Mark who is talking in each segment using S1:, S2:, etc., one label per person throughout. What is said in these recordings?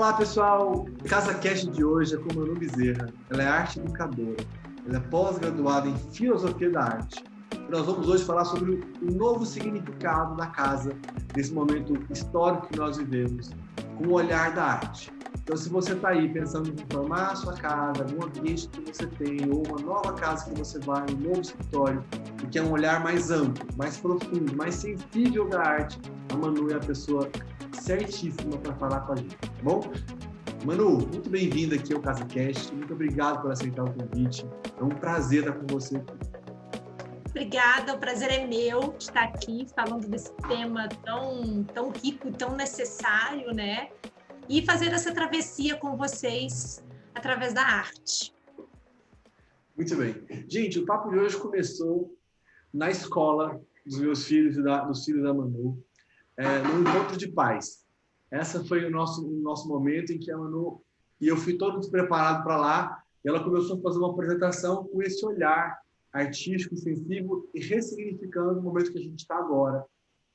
S1: Olá, pessoal! O CasaCast de hoje é com Manu Bezerra. Ela é arte educadora. Ela é pós-graduada em Filosofia da Arte. E nós vamos hoje falar sobre o novo significado da casa nesse momento histórico que nós vivemos, com o olhar da arte. Então, se você está aí pensando em transformar a sua casa, algum ambiente que você tem, ou uma nova casa que você vai, um novo escritório, e quer um olhar mais amplo, mais profundo, mais sensível da arte, a Manu é a pessoa certíssima para falar com a gente, tá bom? Manu, muito bem-vinda aqui ao CasaCast. Muito obrigado por aceitar o convite. É um prazer estar com você aqui.
S2: Obrigada, o prazer é meu estar aqui falando desse tema tão rico e tão necessário, né? E fazer essa travessia com vocês através da arte.
S1: Muito bem. Gente, o papo de hoje começou na escola dos meus filhos e dos filhos da Manu, no encontro de pais. Essa foi o nosso momento em que a Manu e eu fui todo despreparado para lá, e ela começou a fazer uma apresentação com esse olhar artístico, sensível e ressignificando o momento que a gente está agora,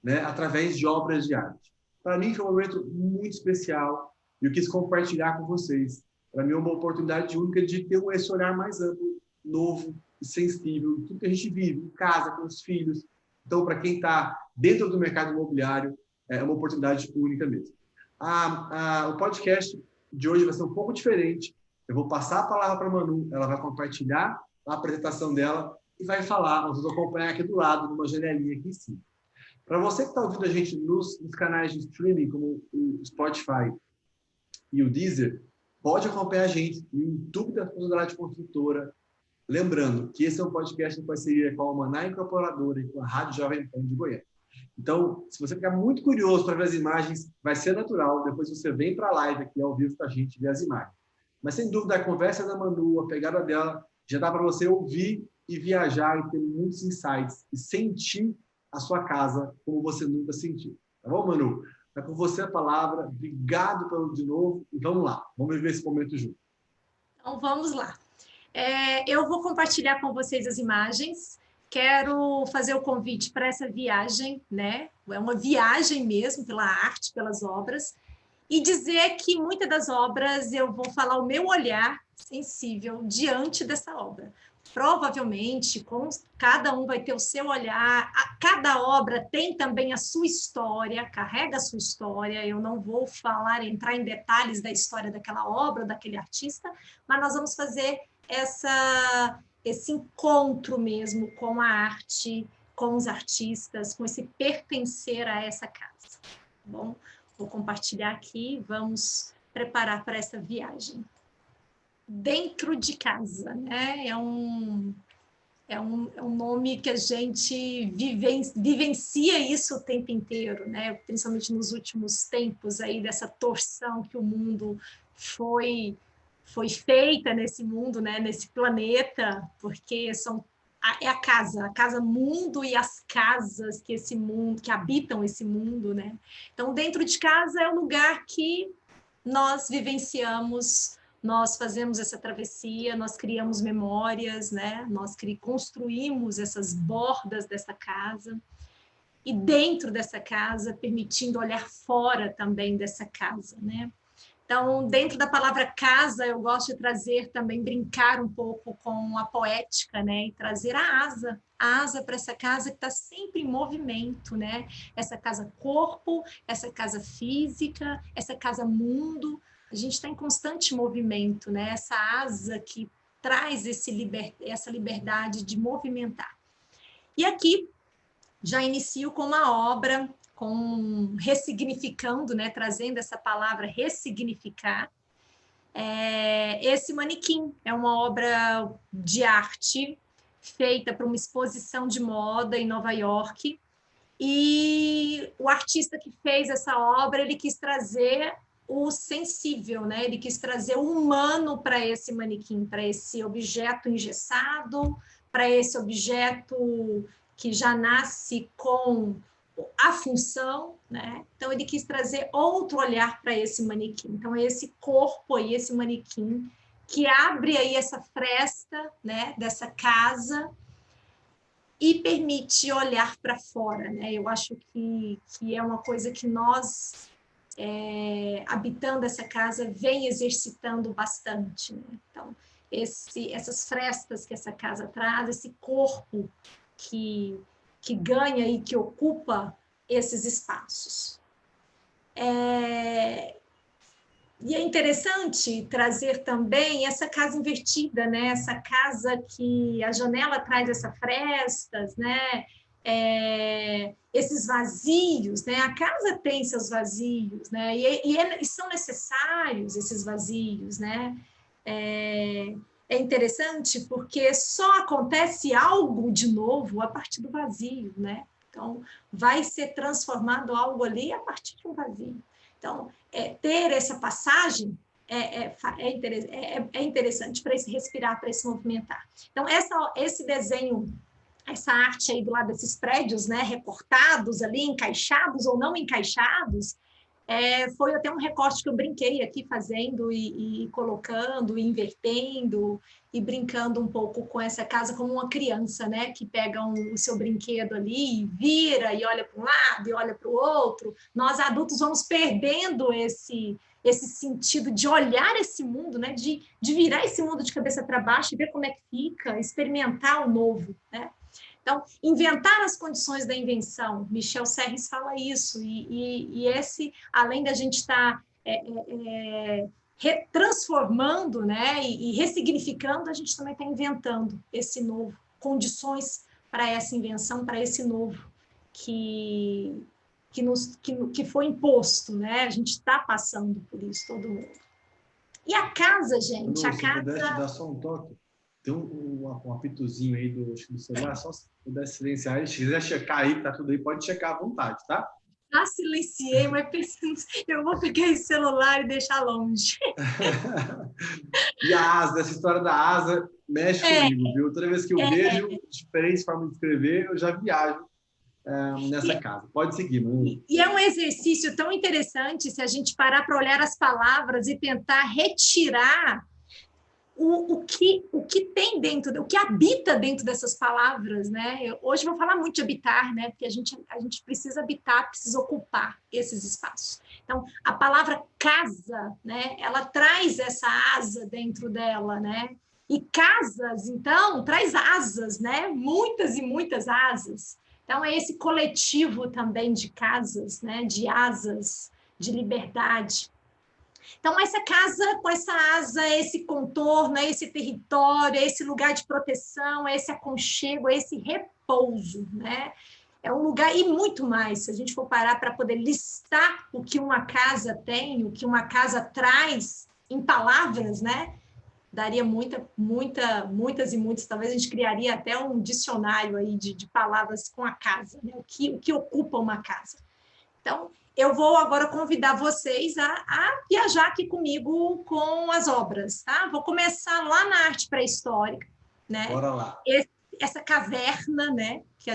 S1: né, através de obras de arte. Para mim foi um momento muito especial e eu quis compartilhar com vocês. Para mim é uma oportunidade única de ter esse olhar mais amplo, novo e sensível, tudo que a gente vive em casa, com os filhos. Então, para quem está dentro do mercado imobiliário, é uma oportunidade única mesmo. O podcast de hoje vai ser um pouco diferente. Eu vou passar a palavra para a Manu, ela vai compartilhar a apresentação dela e vai falar. Nós vamos acompanhar aqui do lado, numa janelinha aqui em cima. Para você que está ouvindo a gente nos canais de streaming, como o Spotify e o Deezer, pode acompanhar a gente no YouTube da Sociedade Construtora. Lembrando que esse é um podcast em parceria com a Maná Incorporadora e com a Rádio Jovem Pan de Goiânia. Então, se você ficar muito curioso para ver as imagens, vai ser natural. Depois você vem para a live aqui ao vivo para a gente ver as imagens. Mas, sem dúvida, a conversa da Manu, a pegada dela, já dá para você ouvir e viajar e ter muitos insights e sentir a sua casa como você nunca sentiu. Tá bom, Manu? É com você a palavra. Obrigado de novo e vamos lá. Vamos viver esse momento junto.
S2: Então, vamos lá. Eu vou compartilhar com vocês as imagens. Quero fazer o convite para essa viagem, né? É uma viagem mesmo pela arte, pelas obras, e dizer que muitas das obras eu vou falar o meu olhar sensível diante dessa obra. Provavelmente, cada um vai ter o seu olhar, cada obra tem também a sua história, carrega a sua história. Eu não vou entrar em detalhes da história daquela obra, daquele artista, mas nós vamos fazer esse encontro mesmo com a arte, com os artistas, com esse pertencer a essa casa. Tá bom? Vou compartilhar aqui, vamos preparar para essa viagem. Dentro de casa, né? É um nome que a gente vivencia isso o tempo inteiro, né? Principalmente nos últimos tempos aí dessa torção que o mundo foi feita nesse mundo, né? Nesse planeta, porque é a casa mundo e as casas que habitam esse mundo, né? Então, dentro de casa é o lugar que nós vivenciamos, nós fazemos essa travessia, nós criamos memórias, né? Nós construímos essas bordas dessa casa e dentro dessa casa, permitindo olhar fora também dessa casa, né? Então, dentro da palavra casa, eu gosto de trazer também, brincar um pouco com a poética, né? E trazer a asa para essa casa que está sempre em movimento, né? Essa casa corpo, essa casa física, essa casa mundo. A gente está em constante movimento, né? Essa asa que traz essa liberdade de movimentar. E aqui, já inicio com uma obra ressignificando, né, trazendo essa palavra ressignificar. Esse manequim é uma obra de arte feita para uma exposição de moda em Nova York, e o artista que fez essa obra, ele quis trazer o sensível, né? Ele quis trazer o humano para esse manequim, para esse objeto engessado, para esse objeto que já nasce com a função, né? Então ele quis trazer outro olhar para esse manequim. Então é esse corpo aí, esse manequim que abre aí essa fresta, né, dessa casa e permite olhar para fora, né? Eu acho que é uma coisa que nós habitando essa casa vem exercitando bastante, né? Então, essas frestas que essa casa traz, esse corpo que ganha e que ocupa esses espaços. E é interessante trazer também essa casa invertida, né? Essa casa que a janela traz essas frestas, né? Esses vazios, né? A casa tem seus vazios, né? E são necessários esses vazios, né? É interessante porque só acontece algo de novo a partir do vazio, né? Então, vai ser transformado algo ali a partir de um vazio. Então, ter essa passagem é interessante para esse respirar, para esse movimentar. Então, esse desenho, essa arte aí do lado desses prédios, né, recortados ali, encaixados ou não encaixados, foi até um recorte que eu brinquei aqui fazendo e colocando, e invertendo e brincando um pouco com essa casa como uma criança, né? Que pega o seu brinquedo ali e vira e olha para um lado e olha para o outro. Nós adultos vamos perdendo esse sentido de olhar esse mundo, né? De virar esse mundo de cabeça para baixo e ver como é que fica, experimentar o novo, né? Então, inventar as condições da invenção, Michel Serres fala isso, e esse, além da gente estar transformando, né, e ressignificando, a gente também está inventando esse novo, condições para essa invenção, para esse novo que foi imposto, né? A gente está passando por isso, todo mundo. E a casa, gente, a casa...
S1: Se pudesse dar só um toque, tem um apitozinho aí do celular, só se pudesse silenciar. Se quiser checar aí, tá tudo aí, pode checar à vontade, tá?
S2: Já silenciei, mas pensando, eu vou pegar esse celular e deixar longe.
S1: E a asa, essa história da asa mexe comigo, viu? Toda vez que eu vejo diferentes formas de escrever, eu já viajo nessa casa. Pode seguir, Manu.
S2: E é um exercício tão interessante se a gente parar para olhar as palavras e tentar retirar o que tem dentro, o que habita dentro dessas palavras, né? Hoje eu vou falar muito de habitar, né? Porque a gente precisa habitar, precisa ocupar esses espaços. Então, a palavra casa, né? Ela traz essa asa dentro dela, né? E casas, então, traz asas, né? Muitas e muitas asas. Então, é esse coletivo também de casas, né? De asas, de liberdade. Então, essa casa com essa asa, esse contorno, esse território, esse lugar de proteção, esse aconchego, esse repouso, né? É um lugar, e muito mais, se a gente for parar para poder listar o que uma casa tem, o que uma casa traz em palavras, né? Daria muitas e muitas, talvez a gente criaria até um dicionário aí de palavras com a casa, né? O que ocupa uma casa. Então, eu vou agora convidar vocês a viajar aqui comigo com as obras, tá? Vou começar lá na arte pré-histórica, né?
S1: Bora lá.
S2: Essa caverna, né? Que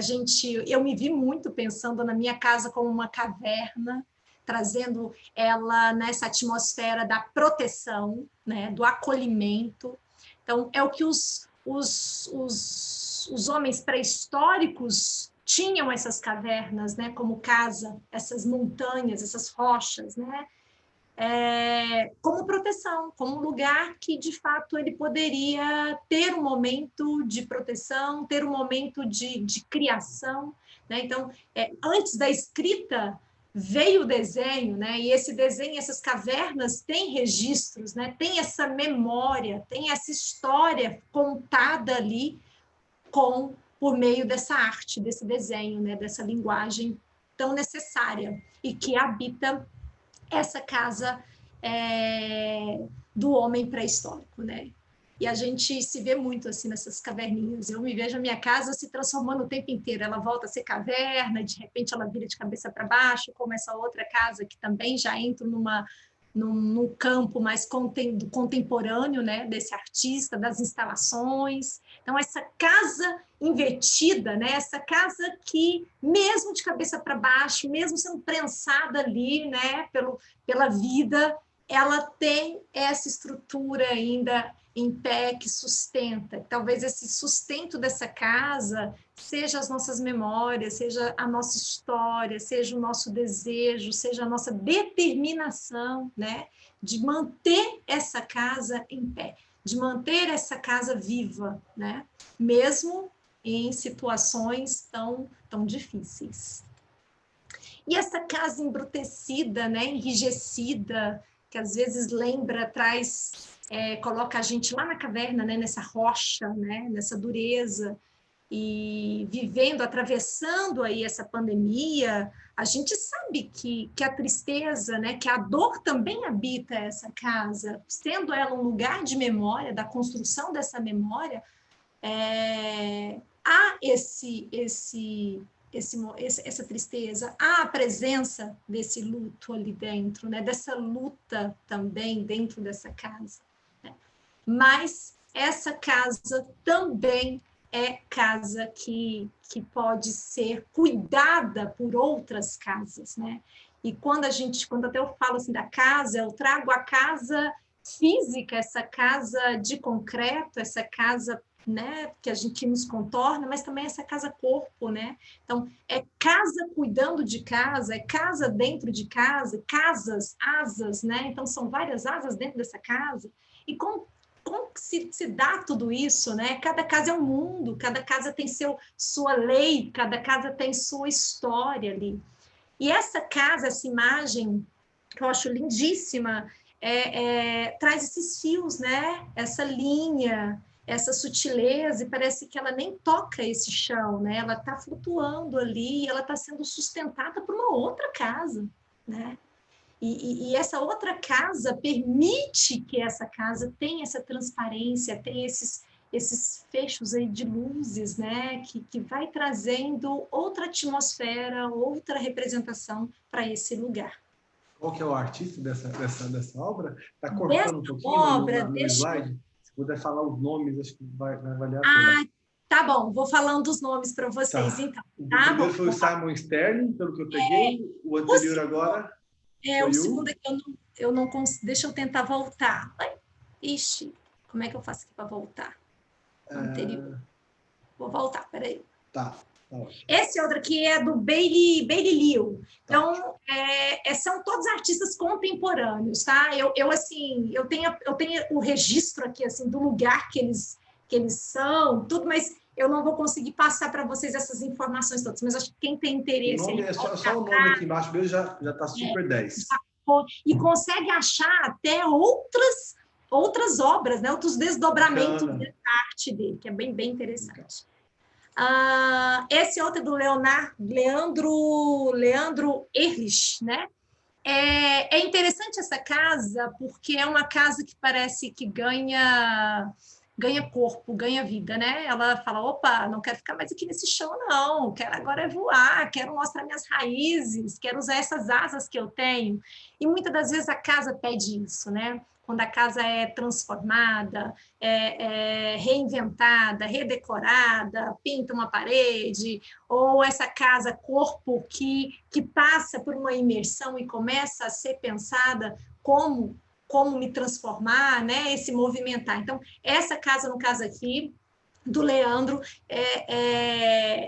S2: eu me vi muito pensando na minha casa como uma caverna, trazendo ela nessa atmosfera da proteção, né? Do acolhimento. Então, é o que os homens pré-históricos tinham essas cavernas, né, como casa, essas montanhas, essas rochas, né, como proteção, como um lugar que, de fato, ele poderia ter um momento de proteção, ter um momento de criação, né? Então, antes da escrita, veio o desenho, né? E esse desenho, essas cavernas têm registros, né? Tem essa memória, tem essa história contada ali por meio dessa arte, desse desenho, né? Dessa linguagem tão necessária e que habita essa casa do homem pré-histórico, né? E a gente se vê muito assim nessas caverninhas. Eu me vejo a minha casa se transformando o tempo inteiro. Ela volta a ser caverna, de repente ela vira de cabeça para baixo, como essa outra casa que também já entra num campo mais contemporâneo, né, desse artista, das instalações. Então, essa casa invertida, né, essa casa que, mesmo de cabeça para baixo, mesmo sendo prensada ali, né, pela vida, ela tem essa estrutura ainda em pé que sustenta. Talvez esse sustento dessa casa seja as nossas memórias, seja a nossa história, seja o nosso desejo, seja a nossa determinação, né, de manter essa casa em pé, de manter essa casa viva, né, mesmo em situações tão difíceis. E essa casa embrutecida, né, enrijecida, que às vezes lembra, coloca a gente lá na caverna, né, nessa rocha, né, nessa dureza, e vivendo, atravessando aí essa pandemia, a gente sabe que a tristeza, né, que a dor também habita essa casa, sendo ela um lugar de memória, da construção dessa memória, há essa tristeza, há a presença desse luto ali dentro, né, dessa luta também dentro dessa casa. Né? Mas essa casa também é casa que pode ser cuidada por outras casas, né? E quando até eu falo assim da casa, eu trago a casa física, essa casa de concreto, essa casa, né, que nos contorna, mas também essa casa corpo, né? Então, é casa cuidando de casa, é casa dentro de casa, casas, asas, né? Então, são várias asas dentro dessa casa. E como se dá tudo isso, né? Cada casa é um mundo, cada casa tem sua lei, cada casa tem sua história ali. E essa casa, essa imagem, que eu acho lindíssima, traz esses fios, né? Essa linha, essa sutileza, e parece que ela nem toca esse chão, né? Ela está flutuando ali, ela está sendo sustentada por uma outra casa, né? E essa outra casa permite que essa casa tenha essa transparência, tenha esses fechos aí de luzes, né? Que vai trazendo outra atmosfera, outra representação para esse lugar.
S1: Qual que é o artista dessa obra? Está cortando um pouquinho no slide? Se puder falar os nomes, acho que vai valer a pena.
S2: Tá bom, vou falando os nomes para vocês,
S1: tá.
S2: então.
S1: O primeiro foi o Simon Sterling, pelo que eu peguei. O anterior agora...
S2: o segundo é que eu não consigo... Deixa eu tentar voltar. Ixi, como é que eu faço aqui para voltar? Anterior. Vou voltar, peraí.
S1: Tá.
S2: Esse outro aqui é do Bailey Liu. Então, são todos artistas contemporâneos, tá? Eu tenho o registro aqui, assim, do lugar que eles são, tudo, mas eu não vou conseguir passar para vocês essas informações todas, mas acho que quem tem interesse...
S1: O nome só o nome aqui embaixo mesmo já está super 10.
S2: E consegue achar até outras obras, né? Outros desdobramentos dessa arte dele, que é bem, bem interessante. Esse outro é do Leandro Ehrlich, né? É interessante essa casa, porque é uma casa que parece que ganha corpo, ganha vida, né? Ela fala, opa, não quero ficar mais aqui nesse chão, não. Quero agora voar, quero mostrar minhas raízes, quero usar essas asas que eu tenho. E muitas das vezes a casa pede isso, né? Quando a casa é transformada, reinventada, redecorada, pinta uma parede, ou essa casa corpo que passa por uma imersão e começa a ser pensada como me transformar, né? Esse movimentar. Então, essa casa, no caso aqui, do Leandro,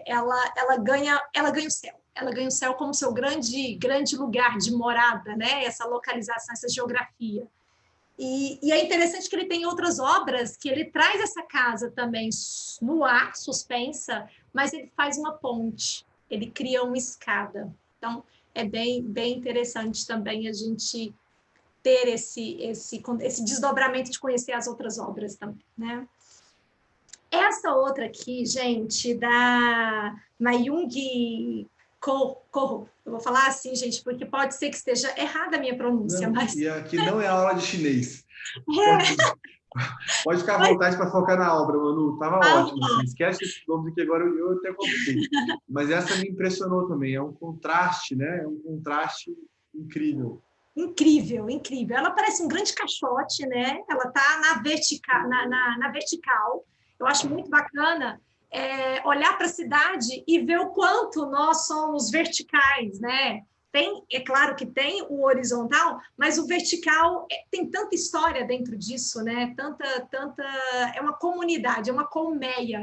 S2: ela ganha o céu. Ela ganha o céu como seu grande lugar de morada, né? Essa localização, essa geografia. E é interessante que ele tem outras obras que ele traz essa casa também no ar, suspensa, mas ele faz uma ponte, ele cria uma escada. Então, é bem, bem interessante também a gente ter esse desdobramento de conhecer as outras obras também, né? Essa outra aqui, gente, da Mayung Ko, eu vou falar assim, gente, porque pode ser que esteja errada a minha pronúncia, mas...
S1: E aqui não é aula de chinês. Pode ficar à vontade para focar na obra, Manu. Estava ótimo. Assim. Esquece esses nomes aqui agora, eu até conversei. Mas essa me impressionou também. É um contraste, né? É um contraste incrível.
S2: Incrível, incrível. Ela parece um grande caixote, né? Ela está na vertical. Eu acho muito bacana olhar para a cidade e ver o quanto nós somos verticais, né? é claro que tem o horizontal, mas o vertical tem tanta história dentro disso, né? É uma comunidade, é uma colmeia.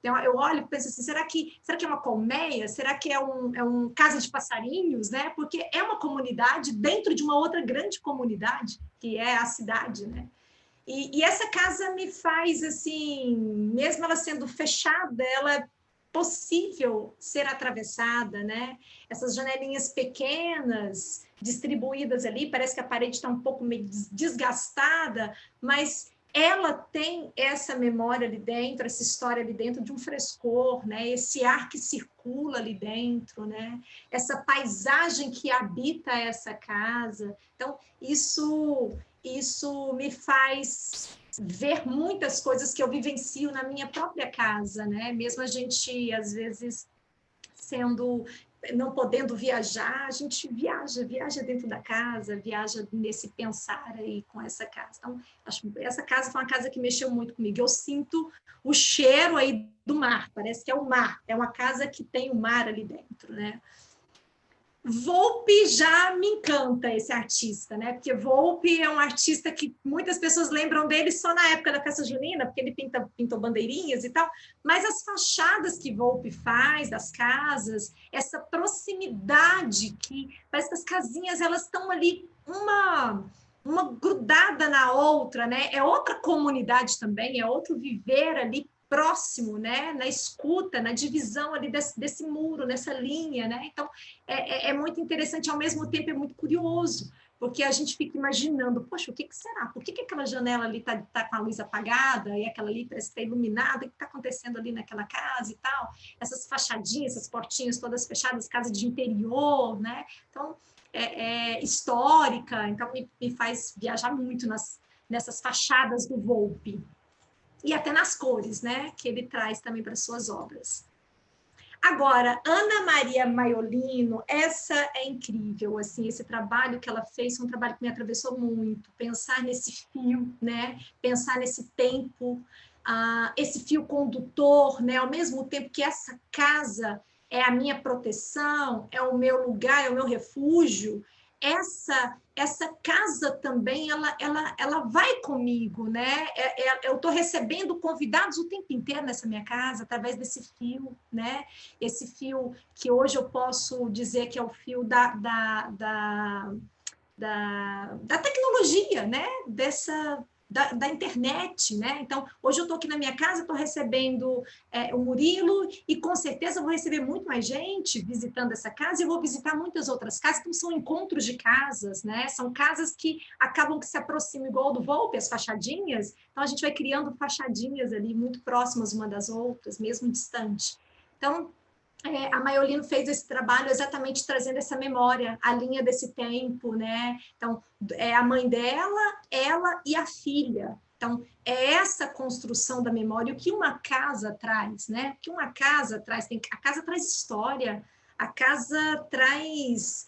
S2: Eu olho e penso assim, será que é uma colmeia? Será que é um casa de passarinhos, né? Porque é uma comunidade dentro de uma outra grande comunidade, que é a cidade, né? E essa casa me faz, assim, mesmo ela sendo fechada, ela é possível ser atravessada, né? Essas janelinhas pequenas, distribuídas ali, parece que a parede está um pouco meio desgastada, mas ela tem essa memória ali dentro, essa história ali dentro de um frescor, né? Esse ar que circula ali dentro, né? Essa paisagem que habita essa casa. Então, isso me faz ver muitas coisas que eu vivencio na minha própria casa, né? Mesmo a gente, às vezes, não podendo viajar, a gente viaja dentro da casa, viaja nesse pensar aí com essa casa. Então, essa casa foi uma casa que mexeu muito comigo. Eu sinto o cheiro aí do mar, parece que é o mar, é uma casa que tem o mar ali dentro, né? Volpe já me encanta esse artista, né? Porque Volpe é um artista que muitas pessoas lembram dele só na época da festa junina, porque ele pintou bandeirinhas e tal, mas as fachadas que Volpe faz das casas, essa proximidade que parece que as casinhas elas estão ali uma grudada na outra, né? É outra comunidade também, é outro viver ali próximo, né? Na escuta, na divisão ali desse muro, nessa linha, né? Então, é muito interessante, ao mesmo tempo é muito curioso, porque a gente fica imaginando, poxa, o que será? Por que aquela janela ali tá com a luz apagada e aquela ali parece que está iluminada? O que está acontecendo ali naquela casa e tal? Essas fachadinhas, essas portinhas todas fechadas, casa de interior, né? Então, histórica, então me faz viajar muito nessas fachadas do Volpe. E até nas cores, né, que ele traz também para suas obras. Agora, Ana Maria Maiolino, essa é incrível, assim, esse trabalho que ela fez foi um trabalho que me atravessou muito, pensar nesse fio, né, pensar nesse tempo, esse fio condutor, né, ao mesmo tempo que essa casa é a minha proteção, é o meu lugar, é o meu refúgio, essa casa também, ela vai comigo, né? Eu estou recebendo convidados o tempo inteiro nessa minha casa, através desse fio, né? Esse fio que hoje eu posso dizer que é o fio da tecnologia, né? Da internet, né? Então, hoje eu estou aqui na minha casa, estou recebendo o Murilo e com certeza vou receber muito mais gente visitando essa casa e eu vou visitar muitas outras casas, então são encontros de casas, né? São casas que acabam que se aproximam igual do Volpe, as fachadinhas, então a gente vai criando fachadinhas ali muito próximas uma das outras, mesmo distante. Então, a Maiolino fez esse trabalho exatamente trazendo essa memória, a linha desse tempo, né? Então, é a mãe dela, ela e a filha. Então, é essa construção da memória, o que uma casa traz, né? O que uma casa traz, a casa traz história, a casa traz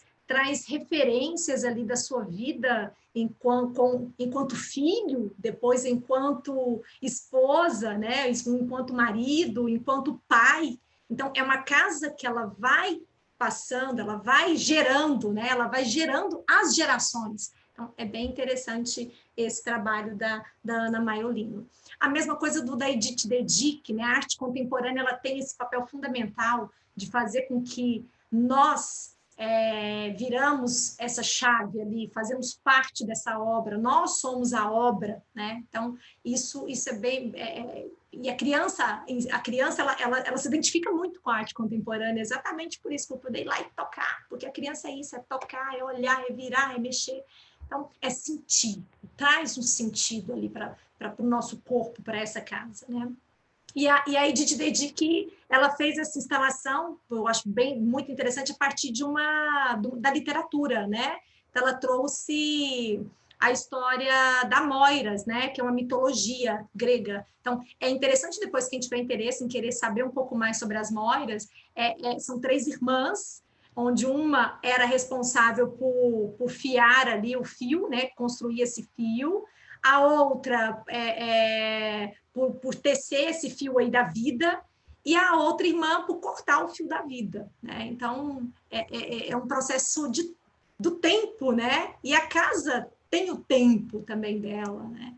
S2: referências ali da sua vida enquanto filho, depois enquanto esposa, né? Enquanto marido, enquanto pai. Então, é uma casa que ela vai passando, ela vai gerando, né? Ela vai gerando as gerações. Então, é bem interessante esse trabalho da Ana Maiolino. A mesma coisa da Edith Dedic, né? A arte contemporânea ela tem esse papel fundamental de fazer com que nós viramos essa chave ali, fazemos parte dessa obra, nós somos a obra, né? Então, isso é bem... e a criança ela se identifica muito com a arte contemporânea, exatamente por isso, por poder ir lá e tocar, porque a criança é isso, é tocar, é olhar, é virar, é mexer. Então, é sentir, traz um sentido ali para o nosso corpo, para essa casa, né? E a Edith Dedic, ela fez essa instalação, eu acho muito interessante, a partir da literatura, né? Então, ela trouxe a história da Moiras, né? Que é uma mitologia grega. Então, é interessante depois quem tiver interesse em querer saber um pouco mais sobre as Moiras, são 3 irmãs, onde uma era responsável por fiar ali o fio, né? Construir esse fio, a outra por tecer esse fio aí da vida, e a outra irmã por cortar o fio da vida, né? Então, é um processo do tempo, né? E a casa tem o tempo também dela, né?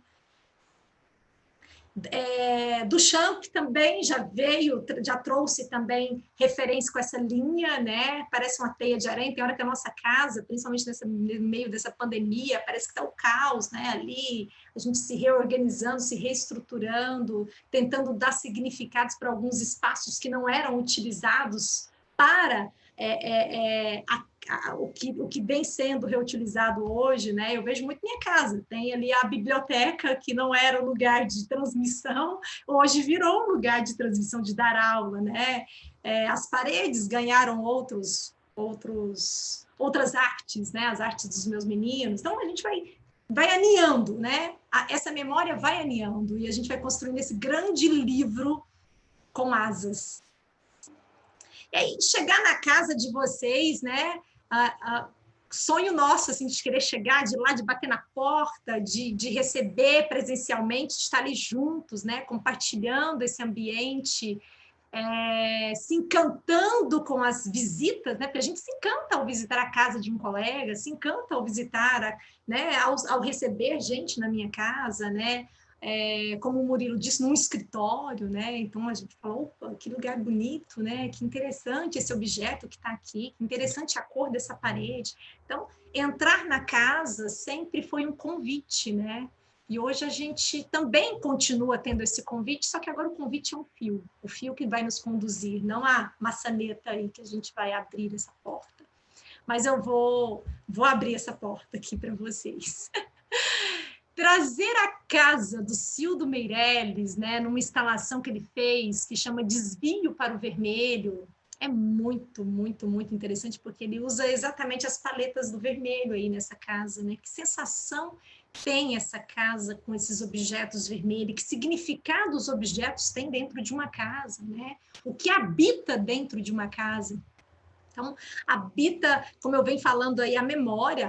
S2: Duchamp também já trouxe também referência com essa linha, né? Parece uma teia de aranha. Tem hora que a nossa casa, principalmente no meio dessa pandemia, parece que está o caos, né? Ali, a gente se reorganizando, se reestruturando, tentando dar significados para alguns espaços que não eram utilizados para o que vem sendo reutilizado hoje, né? Eu vejo muito minha casa, tem ali a biblioteca, que não era um lugar de transmissão, hoje virou um lugar de transmissão, de dar aula, né? As paredes ganharam outras artes, né? As artes dos meus meninos. Então, a gente vai aninhando, né? Essa memória vai aninhando, e a gente vai construindo esse grande livro com asas. E aí, chegar na casa de vocês, né? Sonho nosso, assim, de querer chegar de lá, de bater na porta, de receber presencialmente, de estar ali juntos, né? Compartilhando esse ambiente, se encantando com as visitas, né? Porque a gente se encanta ao visitar a casa de um colega, se encanta ao visitar, né? Ao receber gente na minha casa, né? Como o Murilo disse, num escritório, né? Então a gente falou, opa, que lugar bonito, né? Que interessante esse objeto que está aqui, que interessante a cor dessa parede. Então, entrar na casa sempre foi um convite, né? E hoje a gente também continua tendo esse convite, só que agora o convite é o fio que vai nos conduzir, não a maçaneta aí que a gente vai abrir essa porta. Mas eu vou abrir essa porta aqui para vocês. Trazer a casa do Cildo Meirelles, né, numa instalação que ele fez, que chama Desvio para o Vermelho, é muito, muito, muito interessante, porque ele usa exatamente as paletas do vermelho aí nessa casa, né? Que sensação tem essa casa com esses objetos vermelhos? Que significado os objetos têm dentro de uma casa, né? O que habita dentro de uma casa? Então, habita, como eu venho falando aí, a memória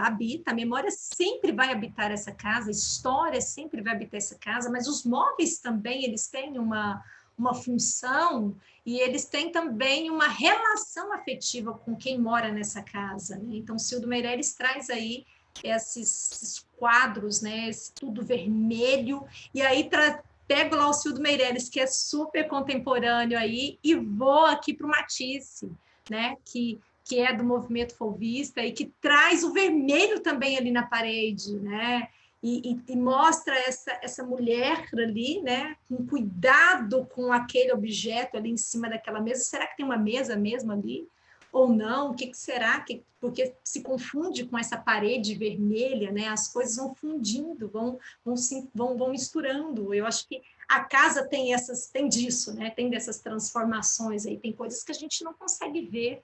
S2: sempre vai habitar essa casa, a história sempre vai habitar essa casa, mas os móveis também, eles têm uma função, e eles têm também uma relação afetiva com quem mora nessa casa, né? Então, Cildo Meirelles traz aí esses quadros, né? Esse tudo vermelho, e aí pego lá o Cildo Meirelles, que é super contemporâneo aí, e vou aqui para o Matisse, né? Que é do movimento fauvista e que traz o vermelho também ali na parede, né? E mostra essa mulher ali, né? Com cuidado com aquele objeto ali em cima daquela mesa. Será que tem uma mesa mesmo ali? Ou não? O que será? Porque se confunde com essa parede vermelha, né? As coisas vão fundindo, vão misturando. Eu acho que a casa tem disso, né? Tem dessas transformações aí, tem coisas que a gente não consegue ver,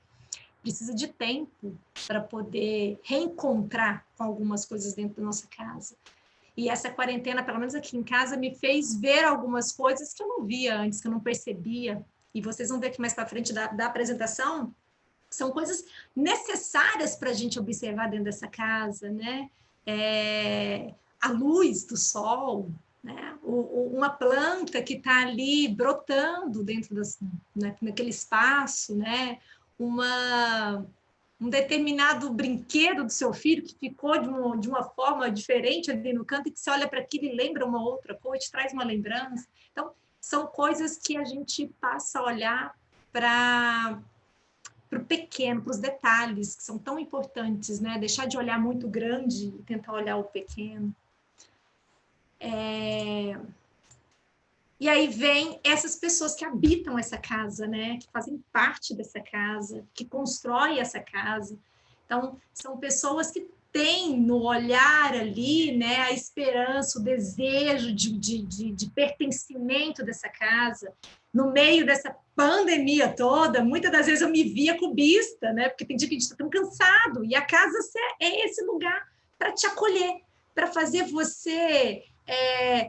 S2: precisa de tempo para poder reencontrar com algumas coisas dentro da nossa casa. E essa quarentena, pelo menos aqui em casa, me fez ver algumas coisas que eu não via antes, que eu não percebia. E vocês vão ver aqui mais para frente da apresentação, são coisas necessárias para a gente observar dentro dessa casa, né? A luz do sol, né? Uma planta que está ali brotando dentro naquele espaço, né? Um determinado brinquedo do seu filho que ficou de uma forma diferente ali no canto, e que você olha para aquilo e lembra uma outra coisa, te traz uma lembrança. Então, são coisas que a gente passa a olhar para o pequeno, para os detalhes, que são tão importantes, né? Deixar de olhar muito grande e tentar olhar o pequeno. E aí vem essas pessoas que habitam essa casa, né? Que fazem parte dessa casa, que constroem essa casa. Então, são pessoas que têm no olhar ali, né, a esperança, o desejo de pertencimento dessa casa. No meio dessa pandemia toda, muitas das vezes eu me via cubista, né? Porque tem dia que a gente está tão cansado, e a casa é esse lugar para te acolher, para fazer você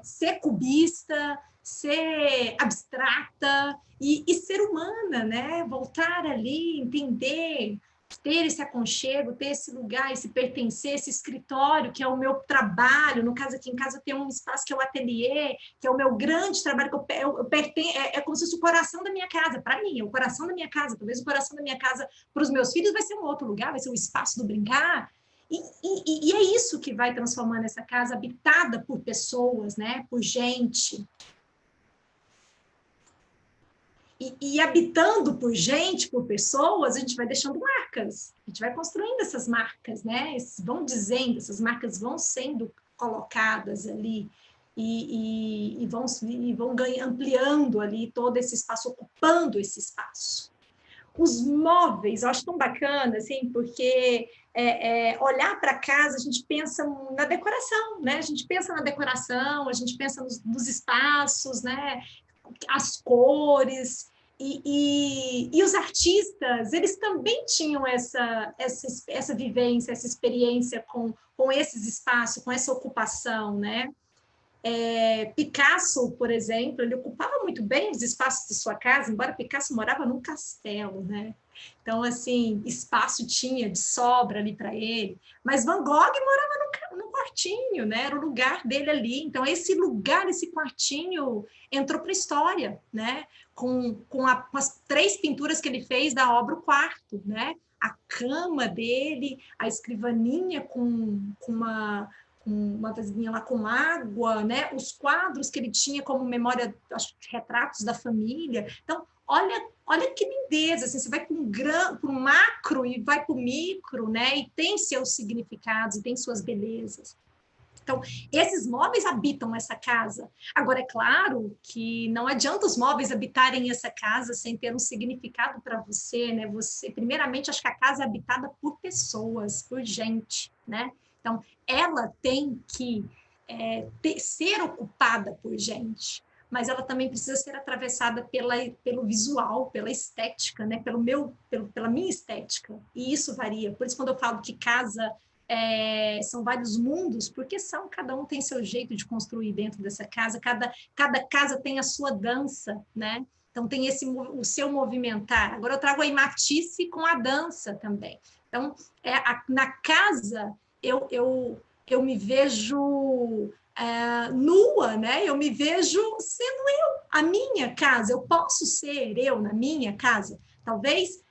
S2: ser cubista, ser abstrata e ser humana, né? Voltar ali, entender ter esse aconchego, ter esse lugar, esse pertencer, esse escritório, que é o meu trabalho. No caso, aqui em casa, eu tenho um espaço que é o ateliê, que é o meu grande trabalho, que eu pertenço, é como se fosse o coração da minha casa, para mim, é o coração da minha casa. Talvez o coração da minha casa para os meus filhos vai ser um outro lugar, vai ser o espaço do brincar. E é isso que vai transformando essa casa habitada por pessoas, né? Por gente. E habitando por gente, por pessoas, a gente vai deixando marcas, a gente vai construindo essas marcas, né? Vão dizendo, essas marcas vão sendo colocadas ali e vão ampliando ali todo esse espaço, ocupando esse espaço. Os móveis, eu acho tão bacana, assim, porque olhar para casa, a gente pensa na decoração, né? A gente pensa na decoração, a gente pensa nos espaços, né? As cores, e os artistas, eles também tinham essa vivência, essa experiência com esses espaços, com essa ocupação, né? Picasso, por exemplo, ele ocupava muito bem os espaços de sua casa, embora Picasso morava num castelo, né? Então, assim, espaço tinha de sobra ali para ele. Mas Van Gogh morava num quartinho, né? Era o lugar dele ali. Então, esse lugar, esse quartinho, entrou para a história, né? Com as 3 pinturas que ele fez da obra O Quarto, né? A cama dele, a escrivaninha com uma vasilhinha lá com água, né? Os quadros que ele tinha como memória, acho, retratos da família. Então, olha que lindeza, assim, você vai para o macro e vai para o micro, né? E tem seus significados e tem suas belezas. Então, esses móveis habitam essa casa. Agora, é claro que não adianta os móveis habitarem essa casa sem ter um significado para você, né? Você, primeiramente, acho que a casa é habitada por pessoas, por gente, né? Então, ela tem que ser ocupada por gente, mas ela também precisa ser atravessada pelo visual, pela estética, né? Pela minha estética. E isso varia. Por isso, quando eu falo que casa são vários mundos, porque cada um tem seu jeito de construir dentro dessa casa, cada casa tem a sua dança, né? Então, tem o seu movimentar. Agora, eu trago aí Matisse com a dança também. Então, na casa, eu me vejo nua, né? Eu me vejo sendo eu, a minha casa. Eu posso ser eu na minha casa. Talvez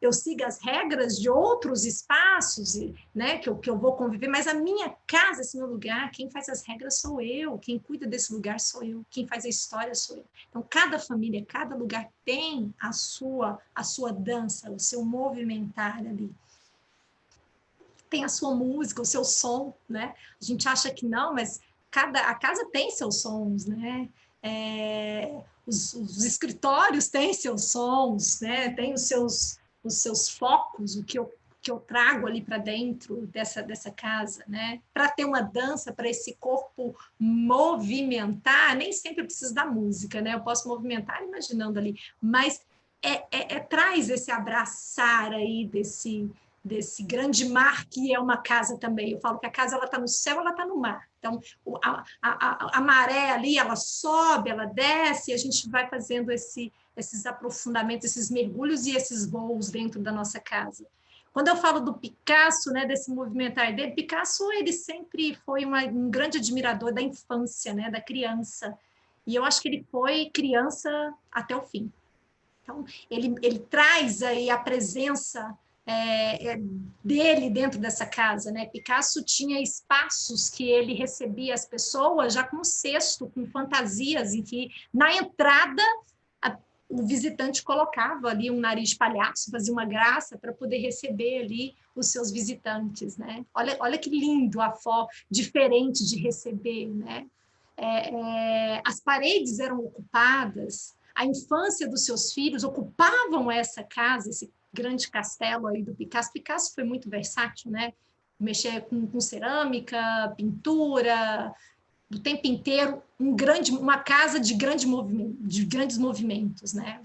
S2: eu siga as regras de outros espaços, né, que eu vou conviver, mas a minha casa, esse meu lugar, quem faz as regras sou eu, quem cuida desse lugar sou eu, quem faz a história sou eu. Então, cada família, cada lugar tem a sua dança, o seu movimentar ali. Tem a sua música, o seu som, né? A gente acha que não, mas a casa tem seus sons, né? Os escritórios têm seus sons, né? Tem os seus focos, o que eu trago ali para dentro dessa casa, né? Para ter uma dança, para esse corpo movimentar, nem sempre eu preciso da música, né? Eu posso movimentar imaginando ali, mas traz esse abraçar aí desse grande mar que é uma casa também. Eu falo que a casa ela está no céu, ela está no mar. Então, a maré ali, ela sobe, ela desce, e a gente vai fazendo esses aprofundamentos, esses mergulhos e esses voos dentro da nossa casa. Quando eu falo do Picasso, né, desse movimentar dele, Picasso ele sempre foi um grande admirador da infância, né, da criança. E eu acho que ele foi criança até o fim. Então, ele traz aí a presença dele dentro dessa casa, né? Picasso tinha espaços que ele recebia as pessoas já com um cesto, com fantasias, em que na entrada o visitante colocava ali um nariz de palhaço, fazia uma graça para poder receber ali os seus visitantes, né? Olha que lindo a forma diferente de receber, né? As paredes eram ocupadas, a infância dos seus filhos ocupavam essa casa, esse grande castelo aí do Picasso. Picasso foi muito versátil, né? Mexer com cerâmica, pintura, o tempo inteiro uma casa de grandes movimentos, né?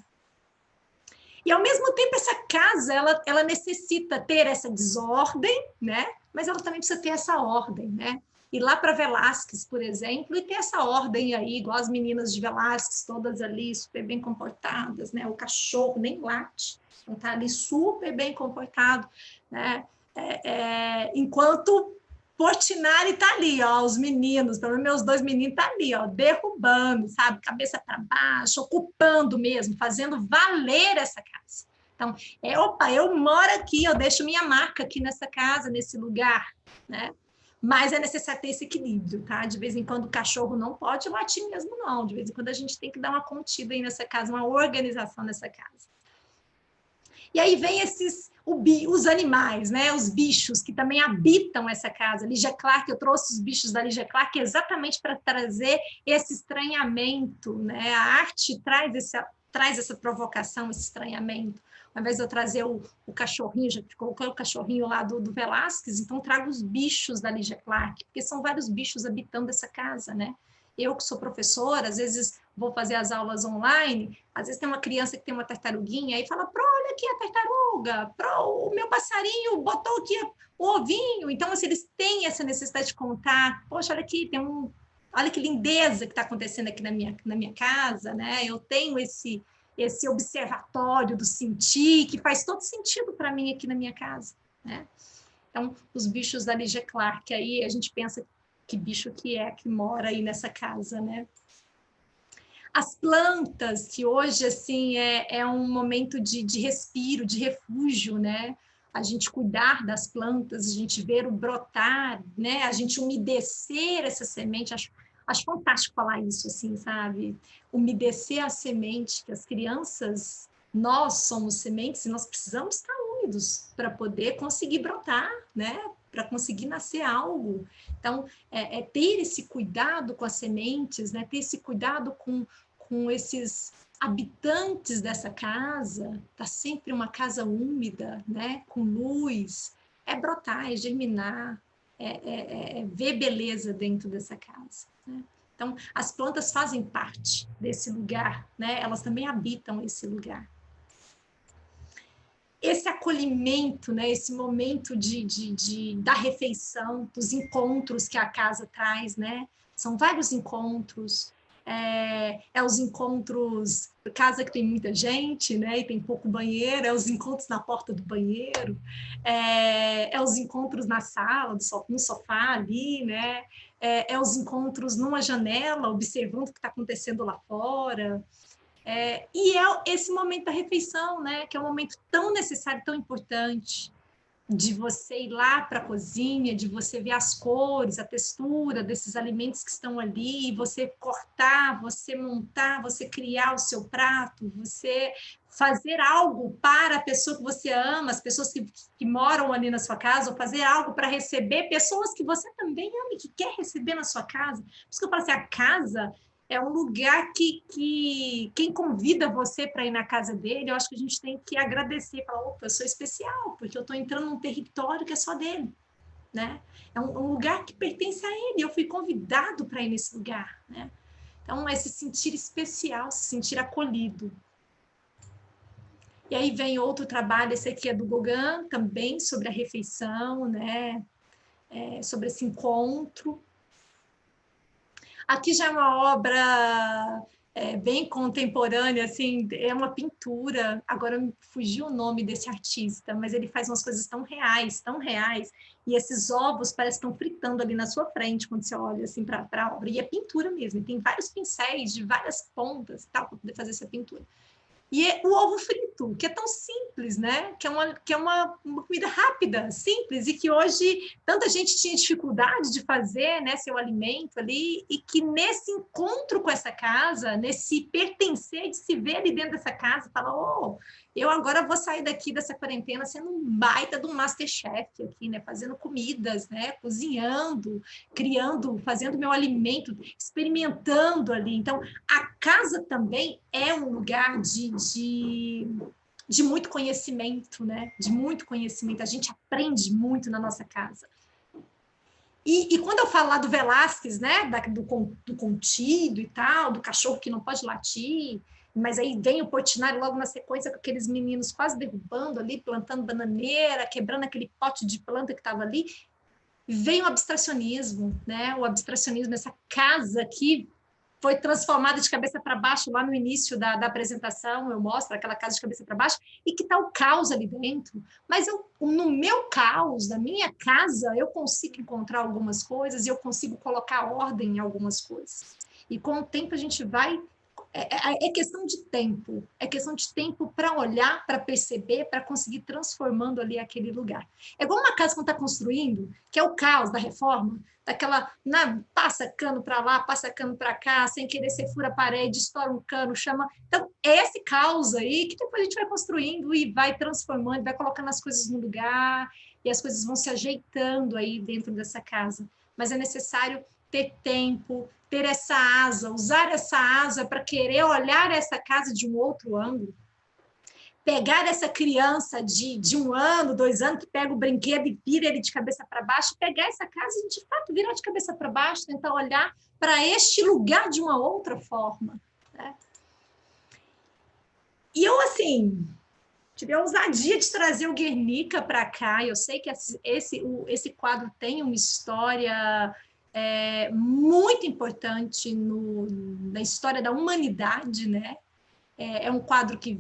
S2: E ao mesmo tempo essa casa ela necessita ter essa desordem, né? mas ela também precisa ter essa ordem, né? Ir lá para Velázquez, por exemplo, e ter essa ordem aí, igual as meninas de Velázquez, todas ali super bem comportadas, né? O cachorro nem late, então tá ali super bem comportado, né? Enquanto Portinari tá ali, ó, os meninos, pelo menos meus 2 meninos tá ali, ó, derrubando, sabe? Cabeça para baixo, ocupando mesmo, fazendo valer essa casa. Então, opa, eu moro aqui, eu deixo minha marca aqui nessa casa, nesse lugar, né? Mas é necessário ter esse equilíbrio, tá? De vez em quando o cachorro não pode latir mesmo, não. De vez em quando a gente tem que dar uma contida aí nessa casa, uma organização nessa casa. E aí vem os animais, né? Os bichos que também habitam essa casa. Ligia Clark, eu trouxe os bichos da Ligia Clark exatamente para trazer esse estranhamento, né? A arte traz essa provocação, esse estranhamento. Ao invés de eu trazer o cachorrinho, já coloquei o cachorrinho lá do Velázquez, então trago os bichos da Ligia Clark, porque são vários bichos habitando essa casa, né? Eu que sou professora, às vezes vou fazer as aulas online, às vezes tem uma criança que tem uma tartaruguinha e fala, olha aqui a tartaruga, o meu passarinho botou aqui o ovinho. Então, assim, eles têm essa necessidade de contar, poxa, olha aqui, olha que lindeza que está acontecendo aqui na minha casa, né? Eu tenho esse observatório do sentir, que faz todo sentido para mim aqui na minha casa, né? Então, os bichos da Ligia Clark, aí a gente pensa que bicho que mora aí nessa casa, né? As plantas, que hoje, assim, é um momento de respiro, de refúgio, né? A gente cuidar das plantas, a gente ver o brotar, né? A gente umedecer essa semente, acho fantástico falar isso, assim, sabe? Umedecer a semente, que as crianças, nós somos sementes e nós precisamos estar úmidos para poder conseguir brotar, né? Para conseguir nascer algo. Então, ter esse cuidado com as sementes, né? Ter esse cuidado com esses habitantes dessa casa, tá sempre uma casa úmida, né? Com luz, brotar, germinar, ver beleza dentro dessa casa, né? Então, as plantas fazem parte desse lugar, né? Elas também habitam esse lugar. Esse acolhimento, né, esse momento da refeição, dos encontros que a casa traz, né? São vários encontros, os encontros, casa que tem muita gente, né, e tem pouco banheiro, os encontros na porta do banheiro, os encontros na sala, no sofá ali, né? Os encontros numa janela, observando o que está acontecendo lá fora. E esse momento da refeição, né? Que é um momento tão necessário, tão importante, de você ir lá para a cozinha, de você ver as cores, a textura desses alimentos que estão ali, você cortar, você montar, você criar o seu prato, você fazer algo para a pessoa que você ama, as pessoas que moram ali na sua casa, ou fazer algo para receber pessoas que você também ama e que quer receber na sua casa. Por isso que eu falo assim, a casa é um lugar que quem convida você para ir na casa dele, eu acho que a gente tem que agradecer, falar, opa, eu sou especial, porque eu estou entrando num território que é só dele, né? É um lugar que pertence a ele, eu fui convidado para ir nesse lugar, né? Então, é se sentir especial, se sentir acolhido. E aí vem outro trabalho, esse aqui é do Gauguin, também sobre a refeição, né? Sobre esse encontro. Aqui já é uma obra bem contemporânea, assim, é uma pintura. Agora me fugiu o nome desse artista, mas ele faz umas coisas tão reais, e esses ovos parecem que estão fritando ali na sua frente quando você olha assim para a obra. E é pintura mesmo, e tem vários pincéis de várias pontas para poder fazer essa pintura. E o ovo frito, que é tão simples, né? Que é uma comida rápida, simples, e que hoje tanta gente tinha dificuldade de fazer, né, seu alimento ali, e que nesse encontro com essa casa, nesse pertencer, de se ver ali dentro dessa casa, fala, eu agora vou sair daqui dessa quarentena sendo um baita de um Masterchef aqui, né? Fazendo comidas, né? Cozinhando, criando, fazendo meu alimento, experimentando ali. Então, a casa também é um lugar de muito conhecimento, né? De muito conhecimento. A gente aprende muito na nossa casa. E quando eu falo lá do Velázquez, né? Do contido e tal, do cachorro que não pode latir, mas aí vem o Portinari logo na sequência com aqueles meninos quase derrubando ali, plantando bananeira, quebrando aquele pote de planta que estava ali. vem o abstracionismo, né? O abstracionismo, essa casa aqui, foi transformada de cabeça para baixo, lá no início da apresentação, eu mostro aquela casa de cabeça para baixo, e que está o caos ali dentro. Mas no meu caos, na minha casa, eu consigo encontrar algumas coisas e eu consigo colocar ordem em algumas coisas. E com o tempo a gente vai... É questão de tempo. É questão de tempo para olhar, para perceber, para conseguir transformando ali aquele lugar. É igual uma casa que está construindo, que é o caos da reforma, daquela, passa cano para lá, passa cano para cá, sem querer você fura a parede, estoura um cano, chama... Então, é esse caos aí que depois a gente vai construindo e vai transformando, vai colocando as coisas no lugar, e as coisas vão se ajeitando aí dentro dessa casa. Mas é necessário ter tempo, ter essa asa, usar essa asa para querer olhar essa casa de um outro ângulo. Pegar essa criança de 1 ano, 2 anos, que pega o brinquedo e vira ele de cabeça para baixo, pegar essa casa e, de fato, virar de cabeça para baixo, tentar olhar para este lugar de uma outra forma. Né? E eu, assim, tive a ousadia de trazer o Guernica para cá. Eu sei que esse quadro tem uma história muito importante na história da humanidade, né? É um quadro que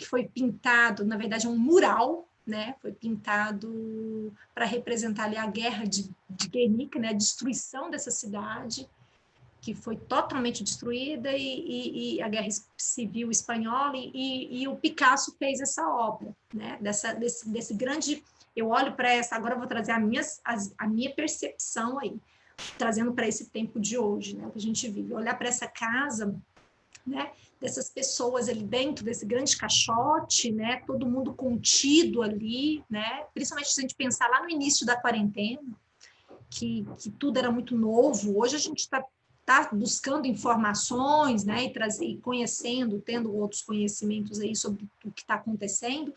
S2: foi pintado, na verdade é um mural, né? Foi pintado para representar ali a guerra de Guernica, né? A destruição dessa cidade, que foi totalmente destruída, e a guerra civil espanhola, e o Picasso fez essa obra, né? Desse grande... Eu olho para essa, agora eu vou trazer a minha percepção aí, trazendo para esse tempo de hoje, né? Que a gente vive. Olhar para essa casa, né? Dessas pessoas ali dentro desse grande caixote, né? Todo mundo contido ali, né? Principalmente se a gente pensar lá no início da quarentena, que tudo era muito novo. Hoje a gente está buscando informações, né? E conhecendo, tendo outros conhecimentos aí sobre o que está acontecendo.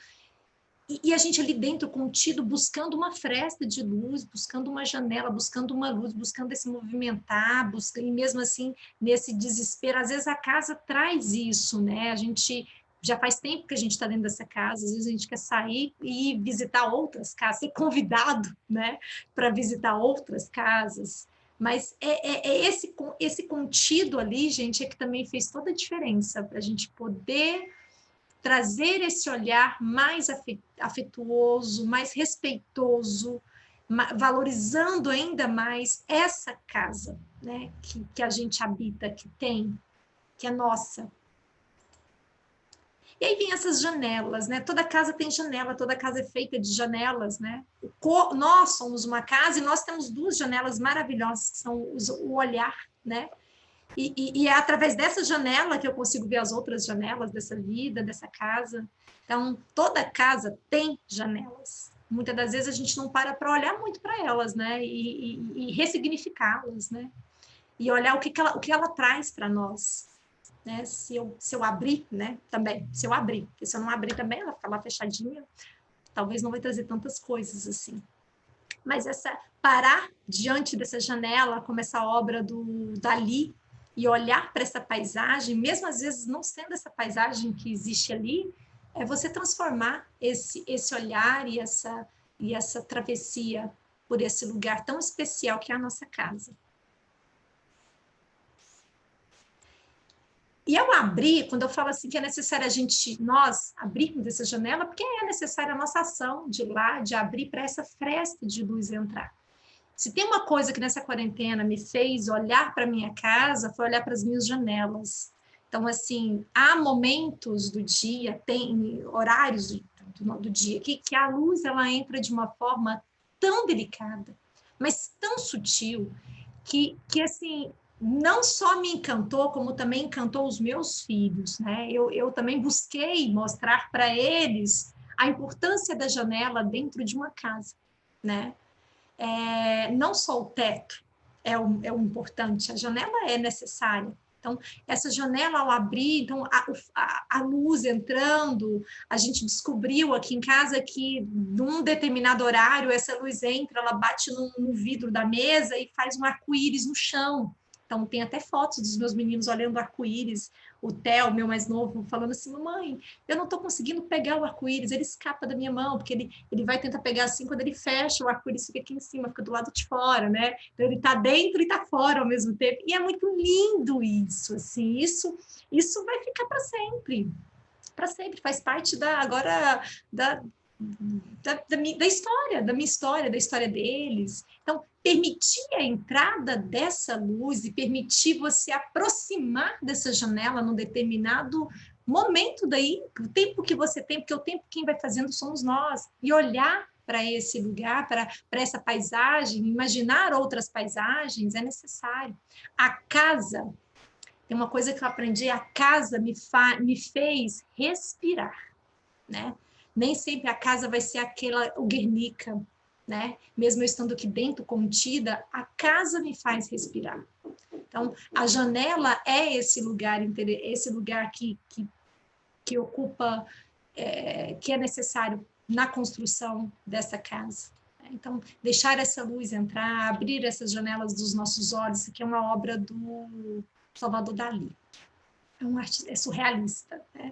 S2: E a gente ali dentro, contido, buscando uma fresta de luz, buscando uma janela, buscando uma luz, buscando esse movimentar, e mesmo assim, nesse desespero, às vezes a casa traz isso, né? A gente já faz tempo que a gente está dentro dessa casa, às vezes a gente quer sair e visitar outras casas, ser convidado, né, para visitar outras casas. Mas esse contido ali, gente, é que também fez toda a diferença para a gente poder trazer esse olhar mais afetuoso, mais respeitoso, valorizando ainda mais essa casa, né, que a gente habita, que é nossa. E aí vem essas janelas, né? Toda casa tem janela, toda casa é feita de janelas, né? Nós somos uma casa e nós temos 2 janelas maravilhosas, que são o olhar, né? E é através dessa janela que eu consigo ver as outras janelas dessa vida, dessa casa. Então, toda casa tem janelas. Muitas das vezes a gente não para olhar muito para elas, né? E ressignificá-las, né? E olhar o que ela traz para nós. Né? Se eu abrir, né? Também, se eu abrir. Porque se eu não abrir também, ela fica lá fechadinha. Talvez não vai trazer tantas coisas assim. Mas parar diante dessa janela, como essa obra do Dalí, e olhar para essa paisagem, mesmo às vezes não sendo essa paisagem que existe ali, é você transformar esse olhar e essa travessia por esse lugar tão especial que é a nossa casa. E ao abrir, quando eu falo assim que é necessário nós abrirmos essa janela, porque é necessária a nossa ação de ir lá, de abrir para essa fresta de luz entrar. Se tem uma coisa que nessa quarentena me fez olhar para minha casa, foi olhar para as minhas janelas. Então, assim, há momentos do dia, tem horários do dia, que a luz ela entra de uma forma tão delicada, mas tão sutil, que assim, não só me encantou, como também encantou os meus filhos, né? Eu também busquei mostrar para eles a importância da janela dentro de uma casa, né? Não só o teto é o importante, a janela é necessária. Então, essa janela ao abrir, então a luz entrando, a gente descobriu aqui em casa que num determinado horário essa luz entra, ela bate no vidro da mesa e faz um arco-íris no chão, Então, tem até fotos dos meus meninos olhando o arco-íris, o Theo, meu mais novo, falando assim, mamãe, eu não estou conseguindo pegar o arco-íris, ele escapa da minha mão, porque ele vai tentar pegar assim, quando ele fecha, o arco-íris fica aqui em cima, fica do lado de fora, né? Então, ele está dentro e está fora ao mesmo tempo. E é muito lindo isso, assim, isso vai ficar para sempre, faz parte agora da minha história, da história deles. Então, permitir a entrada dessa luz e permitir você aproximar dessa janela num determinado momento daí, o tempo que você tem, porque o tempo quem vai fazendo somos nós, e olhar para esse lugar, para essa paisagem, imaginar outras paisagens é necessário. A casa, tem uma coisa que eu aprendi, a casa me fez respirar, né? Nem sempre a casa vai ser o Guernica, né? Mesmo eu estando aqui dentro, contida, a casa me faz respirar. Então, a janela é esse lugar que ocupa, que é necessário na construção dessa casa. Então, deixar essa luz entrar, abrir essas janelas dos nossos olhos, que é uma obra do Salvador Dalí. É surrealista, né?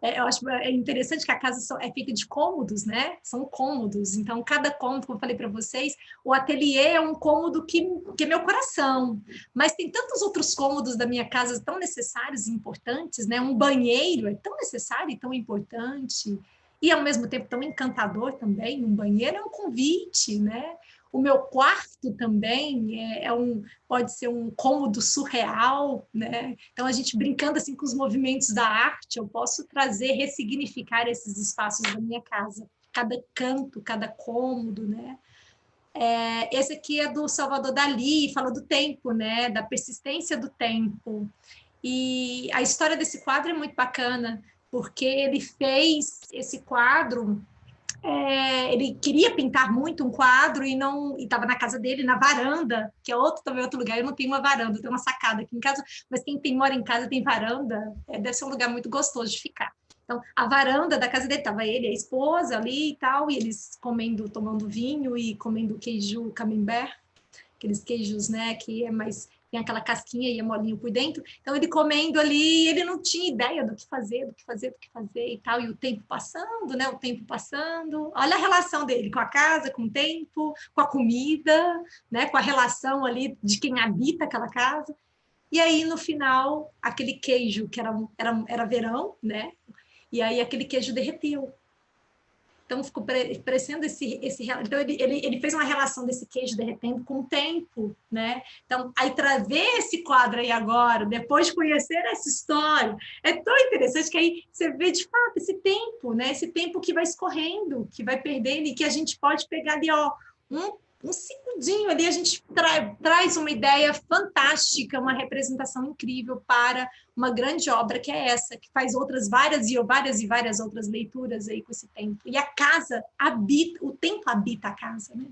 S2: Eu acho interessante que a casa é feita de cômodos, né? São cômodos. Então, cada cômodo, como eu falei para vocês, o ateliê é um cômodo que é meu coração. Mas tem tantos outros cômodos da minha casa tão necessários e importantes, né? Um banheiro é tão necessário e tão importante. E, ao mesmo tempo, tão encantador também. Um banheiro é um convite, né? O meu quarto também pode ser um cômodo surreal, né? Então, a gente brincando assim com os movimentos da arte, eu posso ressignificar esses espaços da minha casa. Cada canto, cada cômodo, né? Esse aqui é do Salvador Dalí, fala do tempo, né? Da persistência do tempo. E a história desse quadro é muito bacana, porque ele fez esse quadro... ele queria pintar muito um quadro e estava na casa dele, na varanda, que é também outro lugar. Eu não tenho uma varanda, eu tenho uma sacada aqui em casa, mas quem mora em casa tem varanda, deve ser um lugar muito gostoso de ficar. Então, a varanda da casa dele, estava ele, a esposa ali e tal, e eles tomando vinho e comendo queijo camembert, aqueles queijos, né, que é mais... tem aquela casquinha e é molinho por dentro. Então, ele comendo ali, ele não tinha ideia do que fazer e tal. E o tempo passando, né? O tempo passando. Olha a relação dele com a casa, com o tempo, com a comida, né? Com a relação ali de quem habita aquela casa. E aí, no final, aquele queijo, que era verão, né? E aí, aquele queijo derreteu. Então, ficou parecendo então, ele fez uma relação desse queijo derretendo com o tempo, né? Então, aí ver esse quadro aí agora, depois de conhecer essa história, é tão interessante que aí você vê, de fato, esse tempo, né? Esse tempo que vai escorrendo, que vai perdendo e que a gente pode pegar ali, ó, um segundinho ali, a gente traz uma ideia fantástica, uma representação incrível para uma grande obra que é essa, que faz várias outras leituras aí com esse tempo. E a casa habita, o tempo habita a casa, né?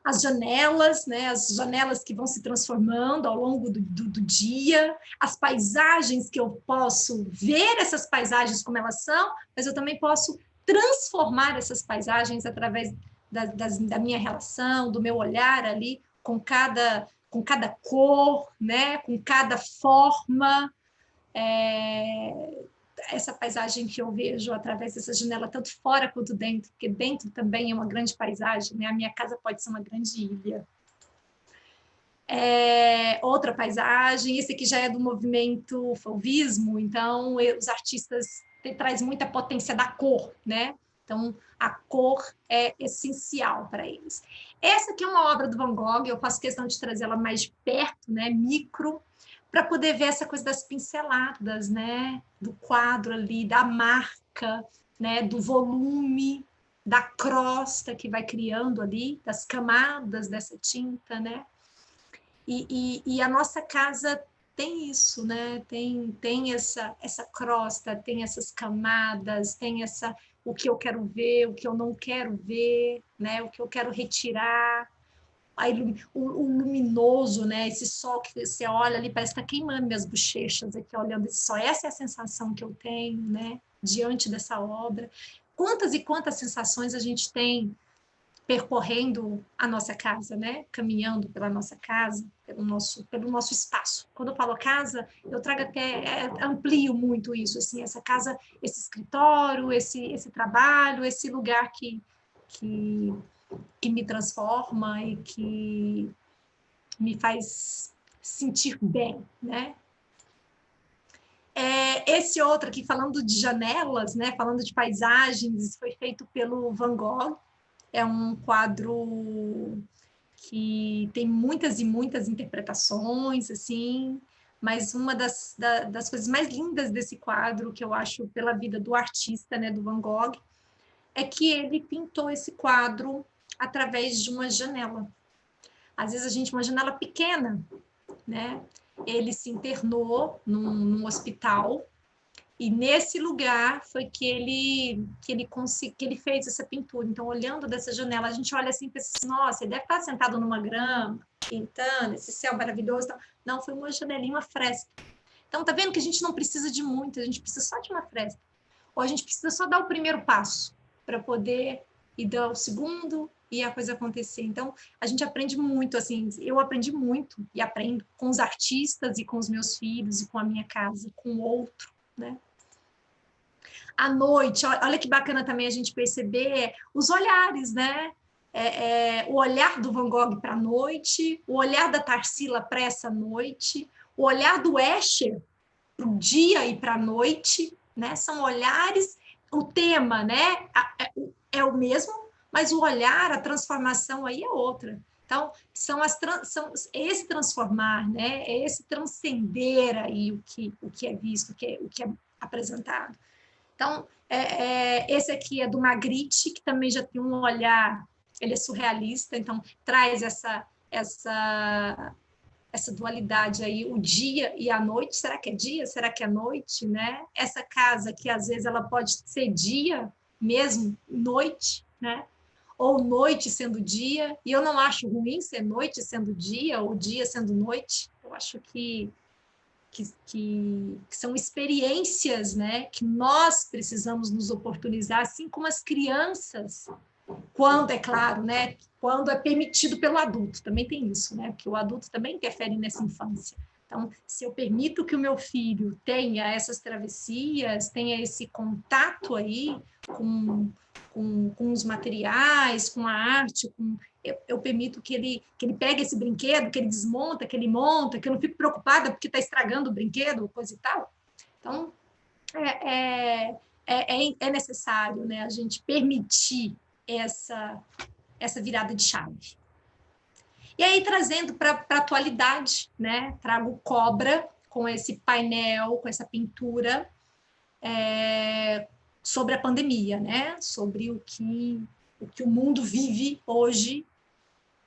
S2: As janelas, né? As janelas que vão se transformando ao longo do dia, as paisagens que eu posso ver essas paisagens como elas são, mas eu também posso transformar essas paisagens através da minha relação, do meu olhar ali, com cada cor, né? Com cada forma. Essa paisagem que eu vejo através dessa janela, tanto fora quanto dentro, porque dentro também é uma grande paisagem, né? A minha casa pode ser uma grande ilha. Outra paisagem, esse aqui já é do movimento fauvismo, então os artistas trazem muita potência da cor, né? Então, a cor é essencial para eles. Essa aqui é uma obra do Van Gogh, eu faço questão de trazê-la mais de perto, né? Micro, para poder ver essa coisa das pinceladas, né? Do quadro ali, da marca, né? Do volume, da crosta que vai criando ali, das camadas dessa tinta, né? E a nossa casa tem isso, né? Tem essa crosta, tem essas camadas, tem o que eu quero ver, o que eu não quero ver, né? O que eu quero retirar. O luminoso, né? Esse sol que você olha ali, parece que está queimando minhas bochechas aqui, olhando esse sol. Essa é a sensação que eu tenho, né? Diante dessa obra. Quantas e quantas sensações a gente tem percorrendo a nossa casa, né? Caminhando pela nossa casa, pelo nosso espaço. Quando eu falo casa, eu trago até, amplio muito isso, assim, essa casa, esse escritório, esse trabalho, esse lugar que me transforma e que me faz sentir bem, né? Esse outro aqui, falando de janelas, né? Falando de paisagens, foi feito pelo Van Gogh. É um quadro que tem muitas e muitas interpretações, assim, mas uma das coisas mais lindas desse quadro, que eu acho pela vida do artista, né, do Van Gogh, é que ele pintou esse quadro através de uma janela. Às vezes uma janela pequena, né? Ele se internou num hospital e nesse lugar foi que ele fez essa pintura. Então, olhando dessa janela, a gente olha assim e pensa assim, nossa, ele deve estar sentado numa grama, pintando, esse céu maravilhoso. Não, foi uma janelinha, uma fresta. Então, tá vendo que a gente não precisa de muito, a gente precisa só de uma fresta. Ou a gente precisa só dar o primeiro passo para poder ir dar o segundo e a coisa acontecer. Então, a gente aprende muito, assim, eu aprendi muito e aprendo com os artistas e com os meus filhos e com a minha casa, com o outro, né? À noite, olha que bacana também a gente perceber os olhares, né? O olhar do Van Gogh para a noite, o olhar da Tarsila para essa noite, o olhar do Escher para o dia e para a noite, né? São olhares, o tema, né? É o mesmo, mas o olhar, a transformação aí é outra. Então, são esse transformar, né? É esse transcender aí o que é visto, o que é apresentado. Então, esse aqui é do Magritte, que também já tem um olhar, ele é surrealista, então traz essa dualidade aí, o dia e a noite. Será que é dia? Será que é noite, né? Essa casa que às vezes ela pode ser dia mesmo, noite, né? Ou noite sendo dia, e eu não acho ruim ser noite sendo dia, ou dia sendo noite. Eu acho que são experiências, né, que nós precisamos nos oportunizar, assim como as crianças, quando, é claro, né, quando é permitido pelo adulto, também tem isso, né, porque o adulto também interfere nessa infância. Então, se eu permito que o meu filho tenha essas travessias, tenha esse contato aí com os materiais, com a arte, eu permito que ele pegue esse brinquedo, que ele desmonta, que ele monta, que eu não fico preocupada porque está estragando o brinquedo, coisa e tal. Então, é necessário, né, a gente permitir essa virada de chave. E aí, trazendo para a atualidade, né, trago Cobra com esse painel, com essa pintura, sobre a pandemia, né, sobre o que o mundo vive hoje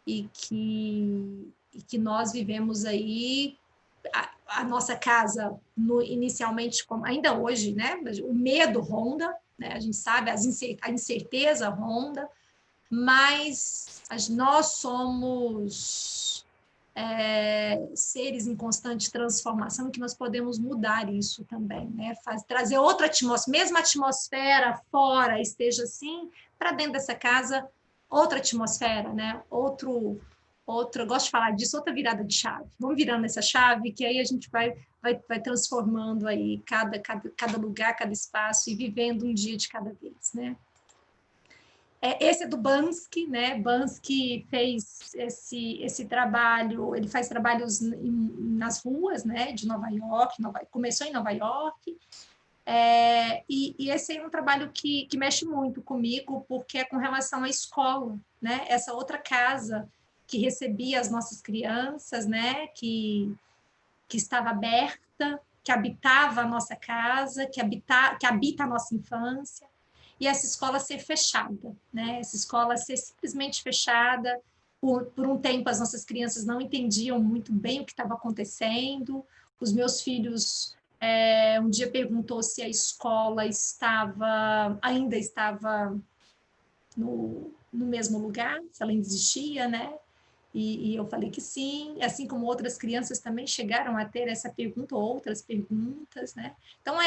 S2: e que nós vivemos aí, a nossa casa, inicialmente, ainda hoje, né, o medo ronda, né, a gente sabe, a incerteza ronda, mas nós somos seres em constante transformação, que nós podemos mudar isso também, né? Trazer outra atmosfera, mesmo a atmosfera fora esteja assim, para dentro dessa casa, outra atmosfera, né? Eu gosto de falar disso, outra virada de chave. Vamos virando essa chave, que aí a gente vai transformando aí cada lugar, cada espaço e vivendo um dia de cada vez, né? Esse é do Banksy, né? Banksy fez esse trabalho, ele faz trabalhos nas ruas, né, de Nova York, começou em Nova York, e esse é um trabalho que mexe muito comigo, porque é com relação à escola, né? Essa outra casa que recebia as nossas crianças, né, que estava aberta, que habitava a nossa casa, que habita a nossa infância, e essa escola ser fechada, né? Essa escola ser simplesmente fechada. Por um tempo, as nossas crianças não entendiam muito bem o que estava acontecendo. Os meus filhos, um dia perguntou se a escola ainda estava no mesmo lugar, se ela ainda né? E eu falei que sim, assim como outras crianças também chegaram a ter essa pergunta ou outras perguntas, né? Então,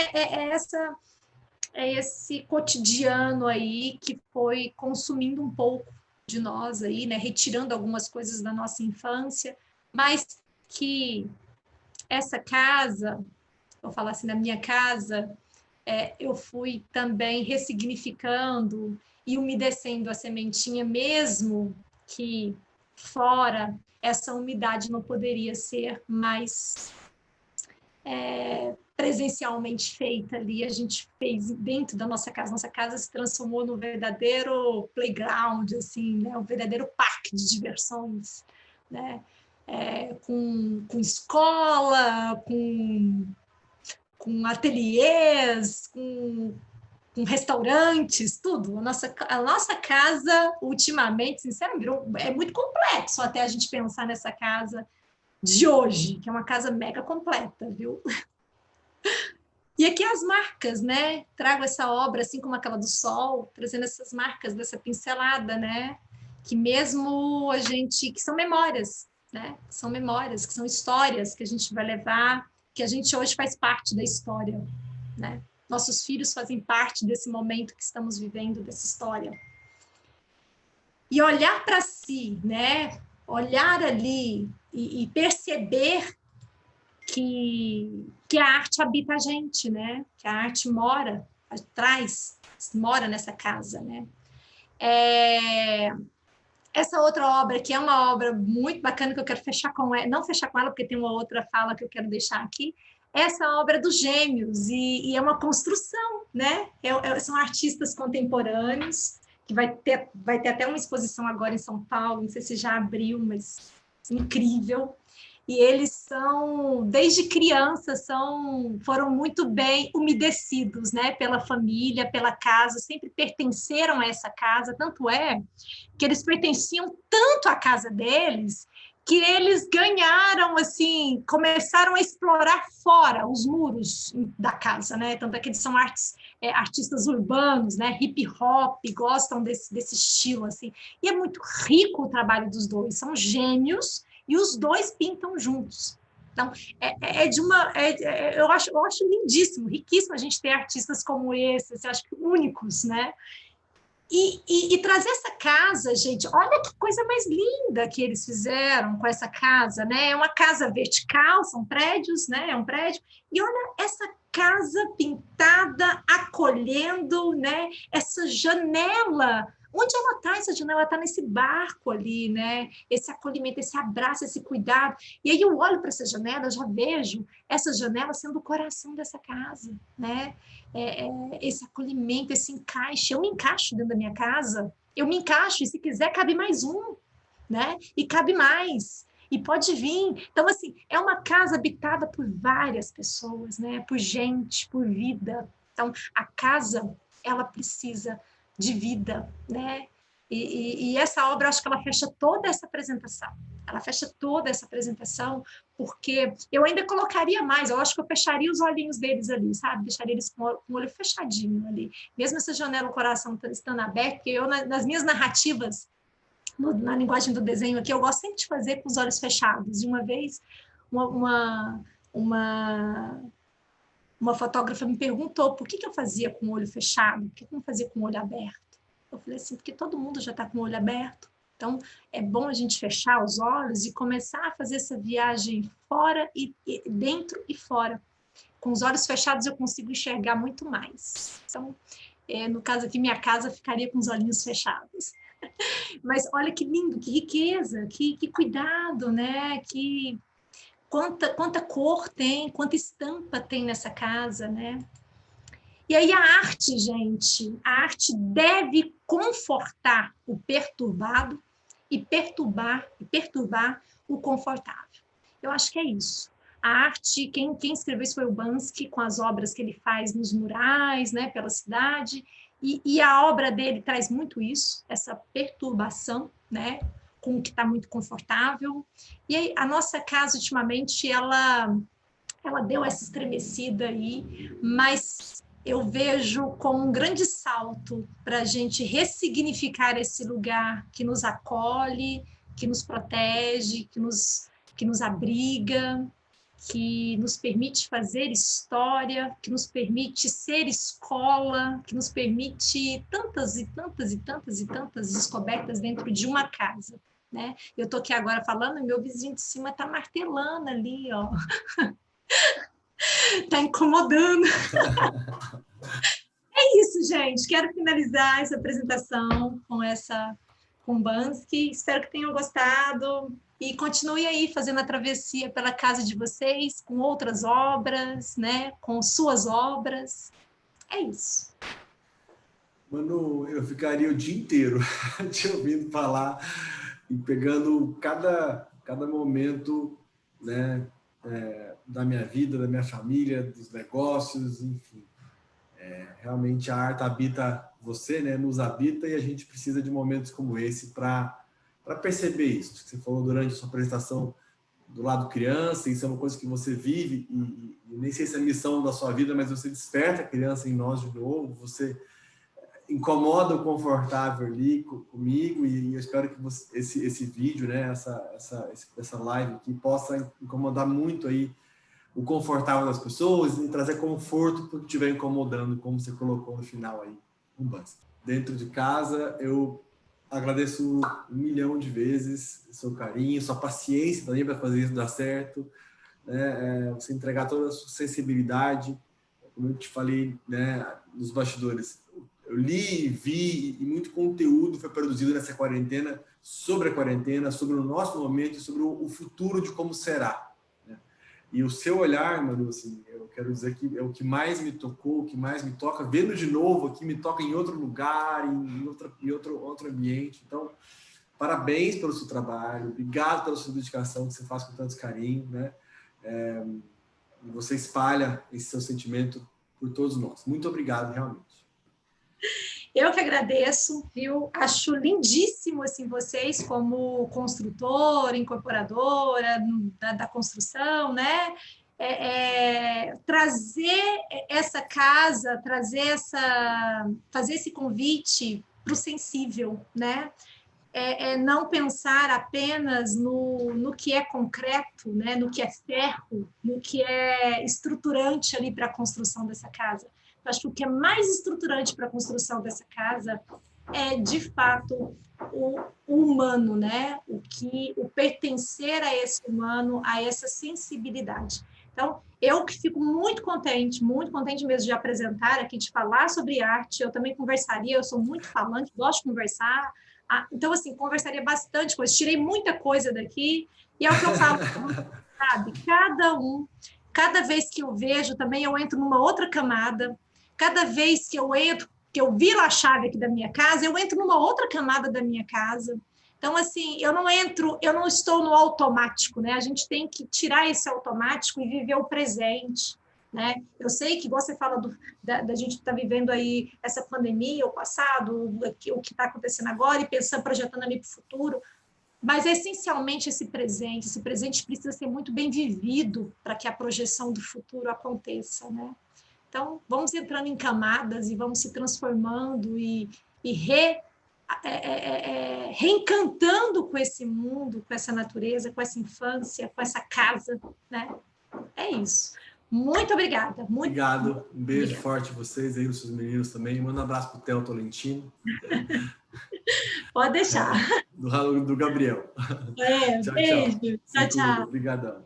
S2: esse cotidiano aí que foi consumindo um pouco de nós aí, né, retirando algumas coisas da nossa infância, mas que essa casa, vou falar assim, na minha casa, eu fui também ressignificando e umedecendo a sementinha, mesmo que fora essa umidade não poderia ser mais presencialmente feita ali. A gente fez dentro da nossa casa se transformou num verdadeiro playground, assim, né? Um verdadeiro parque de diversões, né? Com escola, com ateliês, com restaurantes, tudo. A nossa casa, ultimamente, sinceramente, é muito complexo até a gente pensar nessa casa de hoje, que é uma casa mega completa, viu? E aqui as marcas, né? Trago essa obra, assim como aquela do Sol, trazendo essas marcas dessa pincelada, né? Que mesmo que são memórias, né? São memórias, que são histórias que a gente vai levar, que a gente hoje faz parte da história, né? Nossos filhos fazem parte desse momento que estamos vivendo, dessa história. E olhar para si, né? Olhar ali e perceber que a arte habita a gente, né? Que a arte mora nessa casa, né? Essa outra obra, que é uma obra muito bacana, que eu quero fechar com ela, não fechar com ela, porque tem uma outra fala que eu quero deixar aqui, essa obra dos Gêmeos, e é uma construção, né? São artistas contemporâneos, que vai ter até uma exposição agora em São Paulo, não sei se já abriu, mas incrível. E eles desde criança, foram muito bem umedecidos, né? Pela família, pela casa, sempre pertenceram a essa casa, tanto é que eles pertenciam tanto à casa deles que eles ganharam, assim, começaram a explorar fora os muros da casa, né? Tanto é que eles são artistas urbanos, né? Hip hop, gostam desse estilo, assim. E é muito rico o trabalho dos dois, são gêmeos e os dois pintam juntos. Então, eu acho lindíssimo, riquíssimo a gente ter artistas como esses, eu acho que únicos, né? E trazer essa casa, gente, olha que coisa mais linda que eles fizeram com essa casa, né? É uma casa vertical, são prédios, né? É um prédio. E olha essa casa pintada, acolhendo, né? Essa janela. Onde ela está, essa janela? Ela está nesse barco ali, né? Esse acolhimento, esse abraço, esse cuidado. E aí eu olho para essa janela, eu já vejo essa janela sendo o coração dessa casa, né? Esse acolhimento, esse encaixe. Eu me encaixo dentro da minha casa, eu me encaixo, e se quiser, cabe mais um, né? E cabe mais. E pode vir. Então, assim, é uma casa habitada por várias pessoas, né? Por gente, por vida. Então, a casa, ela precisa de vida, né? E essa obra, acho que ela fecha toda essa apresentação. Ela fecha toda essa apresentação, porque eu ainda colocaria mais, eu acho que eu fecharia os olhinhos deles ali, sabe? Deixaria eles com o olho fechadinho ali. Mesmo essa janela, o coração estando aberto, porque eu, nas minhas narrativas, na linguagem do desenho aqui, eu gosto sempre de fazer com os olhos fechados. De uma vez, uma fotógrafa me perguntou por que eu fazia com o olho fechado, por que eu não fazia com o olho aberto. Eu falei assim, porque todo mundo já está com o olho aberto. Então, é bom a gente fechar os olhos e começar a fazer essa viagem fora, e dentro e fora. Com os olhos fechados, eu consigo enxergar muito mais. Então, no caso aqui, minha casa ficaria com os olhinhos fechados. Mas olha que lindo, que riqueza, que cuidado, né? Quanta cor tem, quanta estampa tem nessa casa, né? E aí a arte, gente, a arte deve confortar o perturbado e perturbar o confortável. Eu acho que é isso. A arte, quem escreveu isso foi o Banksy, com as obras que ele faz nos murais, né, pela cidade, e a obra dele traz muito isso, essa perturbação, né, com o que está muito confortável. E aí, a nossa casa, ultimamente, ela deu essa estremecida aí, mas eu vejo como um grande salto para a gente ressignificar esse lugar que nos acolhe, que nos protege, que nos abriga. que nos permite fazer história, que nos permite ser escola, que nos permite tantas e tantas e tantas e tantas descobertas dentro de uma casa, né? Eu estou aqui agora falando e meu vizinho de cima está martelando ali, ó. Está incomodando. É isso, gente. Quero finalizar essa apresentação com Bansky. Espero que tenham gostado. E continue aí fazendo a travessia pela casa de vocês, com outras obras, né? Com suas obras. É isso.
S1: Manu, eu ficaria o dia inteiro te ouvindo falar e pegando cada momento, né, da minha vida, da minha família, dos negócios, enfim. Realmente a arte habita você, né, nos habita, e a gente precisa de momentos como esse para perceber isso. Você falou durante a sua apresentação do lado criança, isso é uma coisa que você vive, e nem sei se é a missão da sua vida, mas você desperta a criança em nós de novo, você incomoda o confortável ali comigo, e eu espero que esse vídeo, né, essa live aqui possa incomodar muito aí o confortável das pessoas e trazer conforto para o que estiver incomodando, como você colocou no final aí, um basta. Dentro de casa, eu agradeço 1 milhão de vezes o seu carinho, sua paciência também para fazer isso dar certo, né? Você entregar toda a sua sensibilidade, como eu te falei, né, nos bastidores. Eu li, vi, e muito conteúdo foi produzido nessa quarentena, sobre a quarentena, sobre o nosso momento e sobre o futuro de como será. E o seu olhar, Manu, assim, eu quero dizer que é o que mais me tocou, o que mais me toca, vendo de novo aqui, me toca em outro lugar, em outro ambiente. Então, parabéns pelo seu trabalho, obrigado pela sua dedicação que você faz com tanto carinho, né? E você espalha esse seu sentimento por todos nós. Muito obrigado, realmente.
S2: Eu que agradeço, viu? Acho lindíssimo assim, vocês como construtora, incorporadora da construção, né? Trazer essa casa, fazer esse convite para o sensível, né? Não pensar apenas no que é concreto, né? No que é ferro, no que é estruturante ali para a construção dessa casa. Eu acho que o que é mais estruturante para a construção dessa casa é, de fato, o humano, né? O pertencer a esse humano, a essa sensibilidade. Então, eu que fico muito contente mesmo de apresentar aqui, de falar sobre arte. Eu também conversaria, eu sou muito falante, gosto de conversar. Então, assim, conversaria bastante coisa. Tirei muita coisa daqui, e é o que eu falo, sabe? Cada vez que eu vejo também, eu entro numa outra camada. Cada vez que eu entro, que eu viro a chave aqui da minha casa, eu entro numa outra camada da minha casa. Então, assim, eu não estou no automático, né? A gente tem que tirar esse automático e viver o presente, né? Eu sei que você fala da gente estar vivendo aí essa pandemia, o passado, o que está acontecendo agora, e pensando, projetando ali para o futuro, mas é essencialmente esse presente precisa ser muito bem vivido para que a projeção do futuro aconteça, né? Então, vamos entrando em camadas e vamos se transformando e reencantando com esse mundo, com essa natureza, com essa infância, com essa casa, né? É isso. Muito obrigada.
S1: Obrigado. Um beijo forte a vocês aí, os seus meninos também. Manda um abraço para o Theo Tolentino.
S2: Pode deixar.
S1: Do Gabriel.
S2: Tchau, beijo.
S1: Tchau.
S2: Tchau.
S1: Obrigadão.